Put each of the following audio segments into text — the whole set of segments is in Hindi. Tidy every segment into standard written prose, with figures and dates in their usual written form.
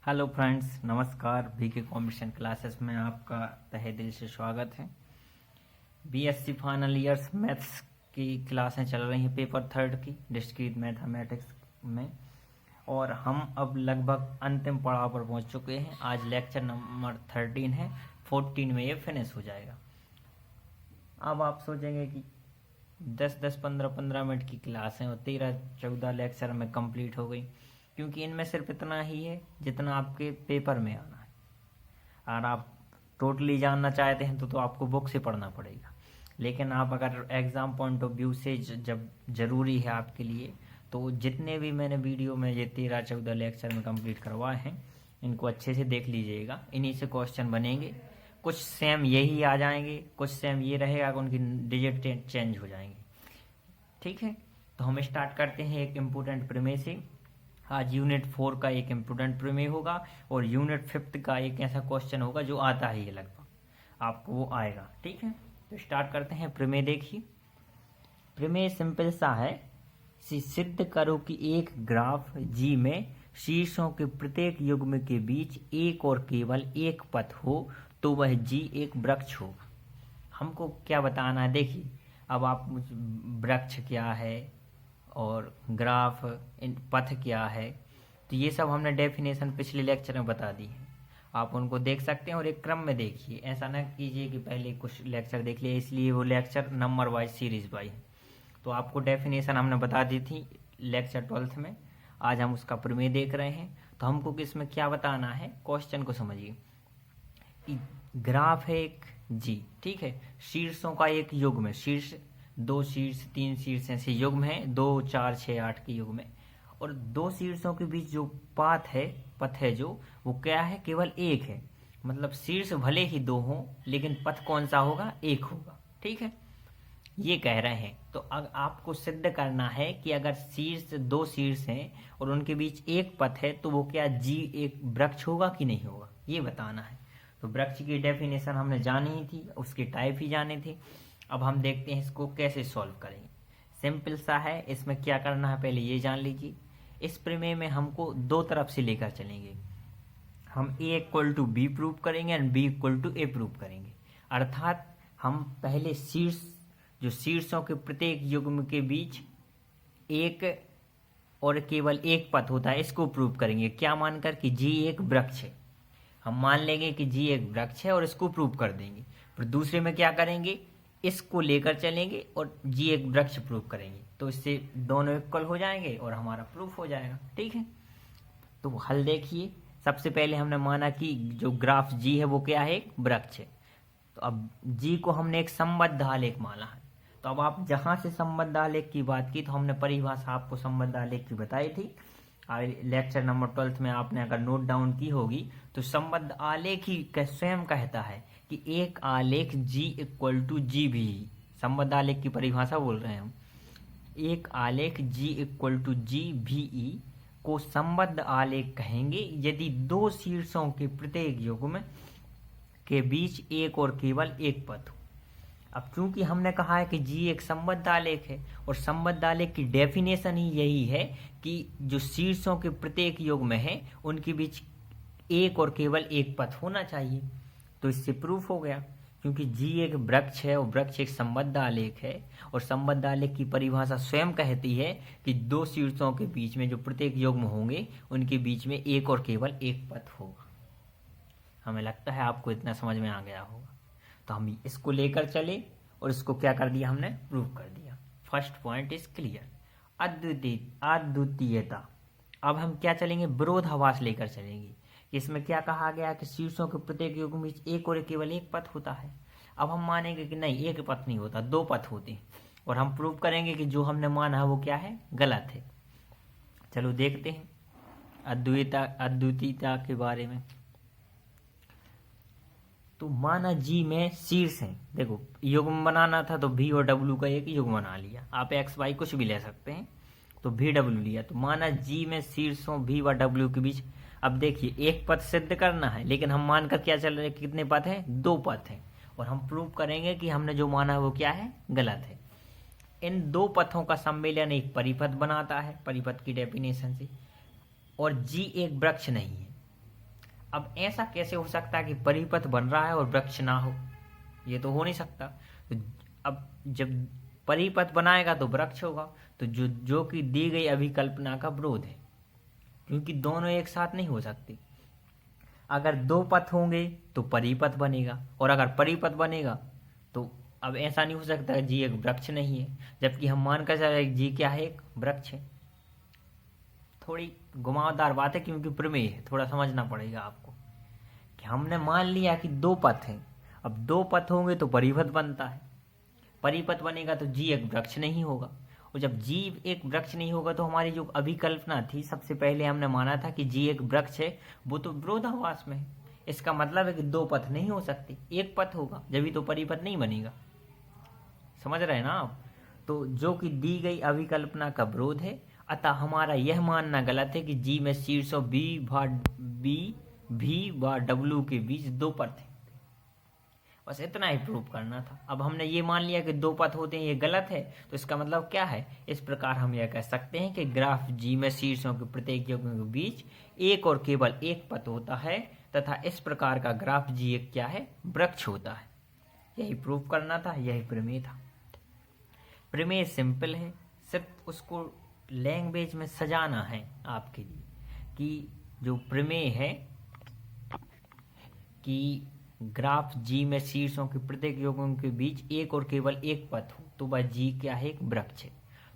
हेलो फ्रेंड्स, नमस्कार। बीके कॉम्पिटिशन क्लासेस में आपका तहे दिल से स्वागत है। बीएससी फाइनल ईयर्स मैथ्स की क्लासें चल रही हैं, पेपर थर्ड की डिस्क्रीट मैथमेटिक्स में, और हम अब लगभग अंतिम पड़ाव पर पहुंच चुके हैं। आज लेक्चर नंबर 13 है, 14 में ये फिनिश हो जाएगा। अब आप सोचेंगे कि 10-10, 15-15 मिनट की क्लासें और 13-14 लेक्चर में कंप्लीट हो गई, क्योंकि इनमें सिर्फ इतना ही है जितना आपके पेपर में आना है। और आप टोटली जानना चाहते हैं तो आपको बुक से पढ़ना पड़ेगा। लेकिन आप अगर एग्ज़ाम पॉइंट ऑफ व्यू से जब ज़रूरी है आपके लिए, तो जितने भी मैंने वीडियो में ये 13-14 लेक्चर में कंप्लीट करवाए हैं, इनको अच्छे से देख लीजिएगा। इन्हीं से क्वेश्चन बनेंगे। कुछ सेम यही आ जाएंगे, कुछ सेम ये रहेगा कि उनकी डिजिट चेंज हो जाएंगे। ठीक है, तो हम स्टार्ट करते हैं एक इम्पोर्टेंट प्रमेय से। आज यूनिट 4 का एक इम्पोर्टेंट प्रमेय होगा और यूनिट 5 का एक ऐसा क्वेश्चन होगा जो आता ही है, लगभग आपको वो आएगा। ठीक है, तो स्टार्ट करते हैं। प्रमेय देखिए, प्रमेय सिंपल सा है। सिद्ध करो कि एक ग्राफ जी में शीर्षों के प्रत्येक युग्म के बीच एक और केवल एक पथ हो तो वह जी एक वृक्ष हो। हमको क्या बताना है, देखिए अब आप वृक्ष क्या है और ग्राफ पथ क्या है, तो ये सब हमने डेफिनेशन पिछले लेक्चर में बता दी है। आप उनको देख सकते हैं और एक क्रम में देखिए। ऐसा ना कीजिए कि पहले कुछ लेक्चर देख लिए, इसलिए वो lecture number wise series wise है। तो आपको डेफिनेशन हमने बता दी थी लेक्चर 12th में। आज हम उसका प्रमेय देख रहे हैं। तो हमको किसमें क्या बताना है, क्वेश्चन को समझिए। ग्राफ है एक जी, ठीक है, शीर्षों का एक युग्म है, शीर्ष 2 शीर्ष 3 शीर्ष ऐसे युग्म है, 2 4 6 8 के युग्म है। और 2 शीर्षों के बीच जो पथ है जो वो क्या है, केवल एक है। मतलब शीर्ष भले ही 2 हों, लेकिन पथ कौन सा होगा, एक होगा। ठीक है, ये कह रहे हैं। तो आपको सिद्ध करना है कि अगर 2 शीर्ष हैं और उनके बीच एक पथ है तो वो क्या जी एक वृक्ष होगा कि नहीं होगा, ये बताना है। तो वृक्ष की डेफिनेशन हमने जानी ही थी, उसके टाइप ही जाने थे। अब हम देखते हैं इसको कैसे सॉल्व करेंगे। सिंपल सा है। इसमें क्या करना है पहले ये जान लीजिए। इस प्रमेय में हमको 2 तरफ से लेकर चलेंगे। हम a equal to B prove करेंगे and b equal to A prove करेंगे। अर्थात हम पहले शीर्षों के प्रत्येक युग्म के बीच एक और केवल एक पथ होता है, इसको प्रूव करेंगे। क्या मानकर कि जी एक वृक्ष है। हम मान लेंगे कि जी एक वृक्ष है और इसको प्रूव कर देंगे। फिर दूसरे में क्या करेंगे, इसको लेकर चलेंगे और जी एक वृक्ष प्रूव करेंगे। तो इससे दोनों इक्वल हो जाएंगे और हमारा प्रूफ हो जाएगा। ठीक है, तो हल देखिए। सबसे पहले हमने माना कि जो ग्राफ जी है वो क्या है, एक वृक्ष है। तो अब जी को हमने एक संबद्ध आलेख माना है। तो अब आप जहां से संबद्ध आलेख की बात की, तो हमने परिभाषा आपको संबद्ध आलेख की बताई थी लेक्चर नंबर 12th में। आपने अगर नोट डाउन की होगी तो संबद्ध आलेख ही स्वयं कहता है कि एक आलेख जी इक्वल टू जी भी। संबद्ध आलेख की परिभाषा बोल रहे हैं हम। एक आलेख जी इक्वल टू जी भी को संबद्ध आलेख कहेंगे यदि 2 शीर्षों के प्रत्येक युग्म के बीच एक और केवल एक पथ हो। अब चूंकि हमने कहा है कि जी एक संबद्ध आलेख है और संबद्ध आलेख की डेफिनेशन ही यही है कि जो शीर्षों के प्रत्येक युग्म है उनके बीच एक और केवल एक पथ होना चाहिए। तो इससे प्रूफ हो गया, क्योंकि जी एक वृक्ष है और वृक्ष एक संबद्ध आलेख है। और संबद्ध आलेख की परिभाषा स्वयं कहती है कि 2 शीर्षों के बीच में जो प्रत्येक युग्म होंगे उनके बीच में एक और केवल एक पथ होगा। हमें लगता है आपको इतना समझ में आ गया होगा। तो हम इसको लेकर चले और इसको क्या कर दिया, हमने प्रूव कर दिया। First point is clear. अद्वितीयता। अब हम क्या चलेंगे, विरोधाभास लेकर चलेंगे। इसमें क्या कहा गया कि शीर्षों के प्रत्येक युग्म में एक और केवल एक पथ होता है। अब हम मानेंगे कि नहीं, एक पथ नहीं होता, 2 पथ होते हैं। और हम प्रूव करेंगे कि जो हमने माना है वो क्या है, गलत है। चलो देखते हैं अद्वितीयता के बारे में। तो माना जी में शीर्ष है। देखो युग्म बनाना था तो भी और डब्ल्यू का एक युग्म बना लिया। आप एक्स वाई कुछ भी ले सकते हैं, तो भी डब्ल्यू लिया। तो माना जी में शीर्षों भी व डब्ल्यू के बीच, अब देखिए एक पथ सिद्ध करना है, लेकिन हम मानकर क्या चल रहे हैं, कितने पथ हैं, 2 पथ हैं। और हम प्रूव करेंगे कि हमने जो माना है वो क्या है, गलत है। इन 2 पथों का सम्मेलन एक परिपथ बनाता है, परिपथ की डेफिनेशन से। और जी एक वृक्ष नहीं है। अब ऐसा कैसे हो सकता है कि परिपथ बन रहा है और वृक्ष ना हो? ये तो हो नहीं सकता। तो अब जब परिपथ बनाएगा तो वृक्ष होगा, तो जो कि दी गई अभिकल्पना का विरोध है, क्योंकि दोनों एक साथ नहीं हो सकते। अगर दो पथ होंगे तो परिपथ बनेगा, और अगर परिपथ बनेगा तो अब ऐसा नहीं हो सकता जी एक वृक्ष नहीं है, जबकि हम मानकर चल रहे जी क्या है, एक वृक्ष है। थोड़ी घुमावदार बात है क्योंकि प्रमेय है, थोड़ा समझना पड़ेगा आपको कि हमने मान लिया कि दो पथ हैं। अब दो पथ होंगे तो परिपथ बनता है, परिपथ बनेगा तो जी एक वृक्ष नहीं होगा, और जब जी एक वृक्ष नहीं होगा तो हमारी जो अभिकल्पना थी, सबसे पहले हमने माना था कि जी एक वृक्ष है, वो तो विरोधाभास में है। इसका मतलब है कि दो पथ नहीं हो सकते, एक पथ होगा, जब तो परिपथ नहीं बनेगा। समझ रहे हैं ना आप? तो जो कि दी गई अभिकल्पना का विरोध है, अतः हमारा यह मानना गलत है कि जी में शीर्षों भी व डब्ल्यू के बीच दो पथ हैं। बस इतना ही प्रूव करना था। अब हमने ये मान लिया कि दो पथ होते हैं, ये गलत है, तो इसका मतलब क्या है? इस प्रकार हम यह कह सकते हैं कि ग्राफ जी में शीर्षों के प्रत्येक योगों के बीच एक और केवल एक पथ होता है, तथा इस प्रकार का ग्राफ जी एक क्या है, वृक्ष होता है। यही प्रूव करना था, यही प्रमेय था। प्रमेय सिंपल है, सिर्फ उसको लैंग्वेज में सजाना है आपके लिए, कि जो प्रमेय है कि ग्राफ जी में शीर्षों के प्रत्येक योगों के बीच एक और केवल एक पथ हो, तो वह जी क्या है, एक वृक्ष है।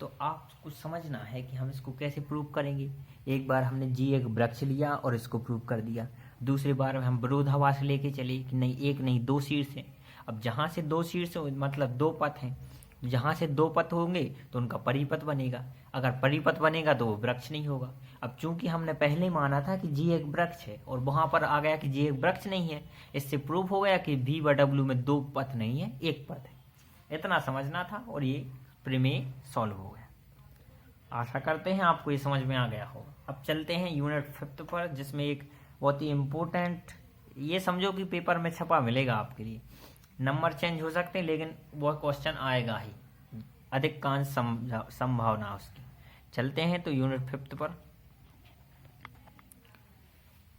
तो आपको समझना है कि हम इसको कैसे प्रूव करेंगे। एक बार हमने जी एक वृक्ष लिया और इसको प्रूव कर दिया, दूसरी बार हम विरोधाभास लेके चले कि नहीं एक नहीं दो शीर्ष हैं। अब जहाँ से दो शीर्ष मतलब दो पथ हैं, जहाँ से दो पथ होंगे तो उनका परिपथ बनेगा, अगर परिपथ बनेगा तो वो वृक्ष नहीं होगा। अब चूंकि हमने पहले माना था कि जी एक वृक्ष है और वहां पर आ गया कि जी एक वृक्ष नहीं है, इससे प्रूव हो गया कि V व W में दो पथ नहीं है, एक पथ है। इतना समझना था और ये प्रमेय सॉल्व हो गया। आशा करते हैं आपको ये समझ में आ गया होगा। अब चलते हैं यूनिट 5 पर, जिसमें एक बहुत ही इम्पोर्टेंट, ये समझो कि पेपर में छपा मिलेगा आपके लिए। नंबर चेंज हो सकते हैं लेकिन वह क्वेश्चन आएगा ही, अधिकांश संभावना उसकी। चलते हैं तो यूनिट 5 पर।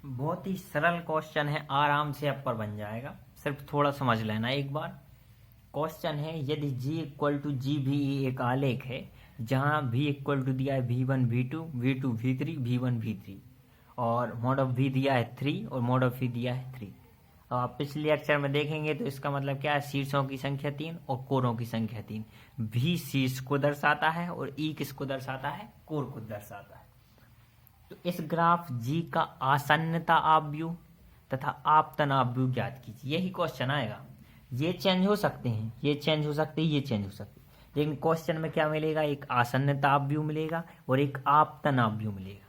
बहुत ही सरल क्वेश्चन है, आराम से आप पर बन जाएगा, सिर्फ थोड़ा समझ लेना एक बार। क्वेश्चन है, यदि G इक्वल टू जी भी एक आलेख है जहां V इक्वल टू दिया है V1 V2 V2 V3 V1 V3 और मोड ऑफ V दिया है 3 और मोड ऑफ V दिया है 3। अब आप पिछले लेक्चर में देखेंगे तो इसका मतलब क्या है, शीर्षों की संख्या 3 और कोरों की संख्या 3। V शीर्ष को दर्शाता है और E किसको दर्शाता है, कोर को दर्शाता है। तो इस ग्राफ G का आसन्नता आव्यूह तथा आपतन आव्यूह ज्ञात कीजिए। यही क्वेश्चन आएगा। ये चेंज हो सकते हैं, ये चेंज हो सकते हैं, ये चेंज हो सकते हैं, लेकिन क्वेश्चन में क्या मिलेगा, एक आसन्नता आव्यूह मिलेगा और एक आपतन आव्यूह मिलेगा,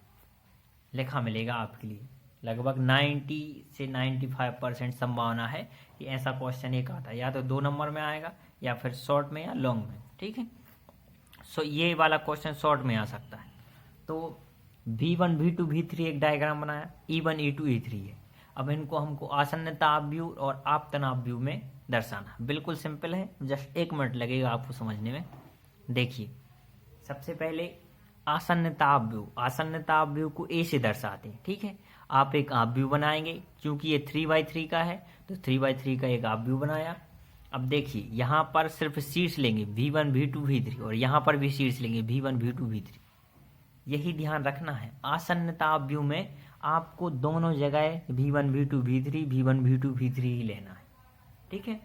लिखा मिलेगा आपके लिए। लगभग 90 से 95% संभावना है कि ऐसा क्वेश्चन एक आता है, या तो 2 नंबर में आएगा या फिर शॉर्ट में या लॉन्ग में। ठीक है, सो ये वाला क्वेश्चन शॉर्ट में आ सकता है। तो V1 V2 V3 एक डायग्राम बनाया, E1 E2 E3 है। अब इनको हमको आसन्नता आव्यूह और आपतन आव्यूह में दर्शाना। बिल्कुल सिंपल है, जस्ट 1 मिनट लगेगा आपको समझने में। देखिए, सबसे पहले आसन्नता आव्यूह, आसन्नता आव्यूह को A से दर्शाते हैं। ठीक है, आप एक आव्यूह बनाएंगे, क्योंकि ये 3/3 का है तो 3/3 का एक आव्यूह बनाया। अब देखिए, यहाँ पर सिर्फ शीर्ष लेंगे V1 V2 V3 और यहाँ पर भी शीर्ष लेंगे V1 V2 V3। यही ध्यान रखना है, आसन्नता आव्यूह में आपको दोनों जगह V1 V2 V3 V1 V2 V3 ही लेना है। ठीक है,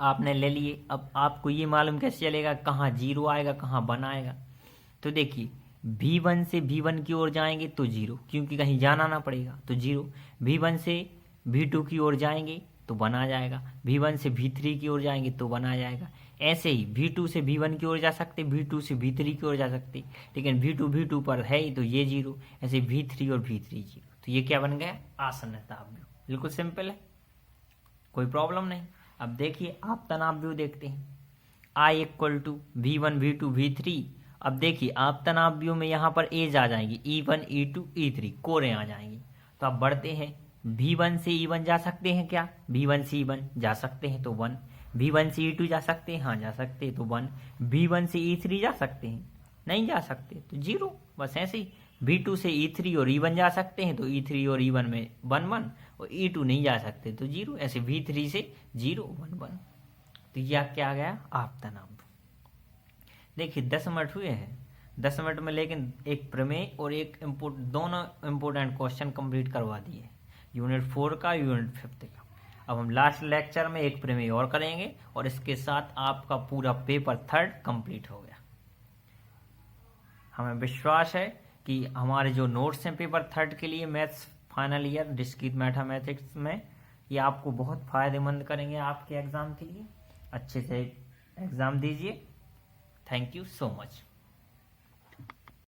आपने ले लिए। अब आपको ये मालूम कैसे चलेगा कहाँ 0 आएगा कहाँ 1 आएगा। तो देखिए, V1 से V1 की ओर जाएंगे तो 0, क्योंकि कहीं जाना ना पड़ेगा तो 0। V1 से V2 की ओर जाएंगे तो 1 आ जाएगा, V1 से V3 की ओर जाएंगे तो 1 आ जाएगा। ऐसे ही V2 से V1 की ओर जा सकते, V2 से V3 की ओर जा सकते, लेकिन V2 V2 पर है ही तो ये 0। ऐसे V3 और V3 0, तो ये क्या बन गया, आसन्नता आव्यूह। बिल्कुल सिंपल है, कोई प्रॉब्लम नहीं। अब देखिए, आपतन आव्यूह देखते हैं, I equal to V1 V2 V3। अब देखिए, आपतन आव्यूह में यहाँ पर एज आ जाएंगी E1 E2 E3, कोरें आ जाएंगी। तो अब बढ़ते हैं, V1 से E1 जा सकते हैं क्या, V1 से E1 जा सकते हैं तो 1। V1 से E2 जा सकते हैं, हाँ जा सकते हैं तो 1। V1 से E3 जा सकते हैं, नहीं जा सकते तो 0। बस ऐसे ही V2 से E3 और E1 जा सकते हैं, तो E3 और E1 में 1 1, और E2 नहीं जा सकते तो 0। ऐसे V3 से 0 1 1। तो यह क्या आ गया? आप्तनाभ। देखिए 10 मिनट हुए हैं, 10 मिनट में लेकिन एक प्रमेय और एक दोनों इम्पोर्टेंट क्वेश्चन कंप्लीट करवा दिए, यूनिट 4 का, यूनिट 5 का। अब हम लास्ट लेक्चर में एक प्रमेय और करेंगे और इसके साथ आपका पूरा पेपर 3 कंप्लीट हो गया। हमें विश्वास है कि हमारे जो नोट्स हैं पेपर 3 के लिए maths final year discrete mathematics में, ये आपको बहुत फायदेमंद करेंगे आपके एग्जाम के लिए। अच्छे से एग्जाम दीजिए। Thank you so much.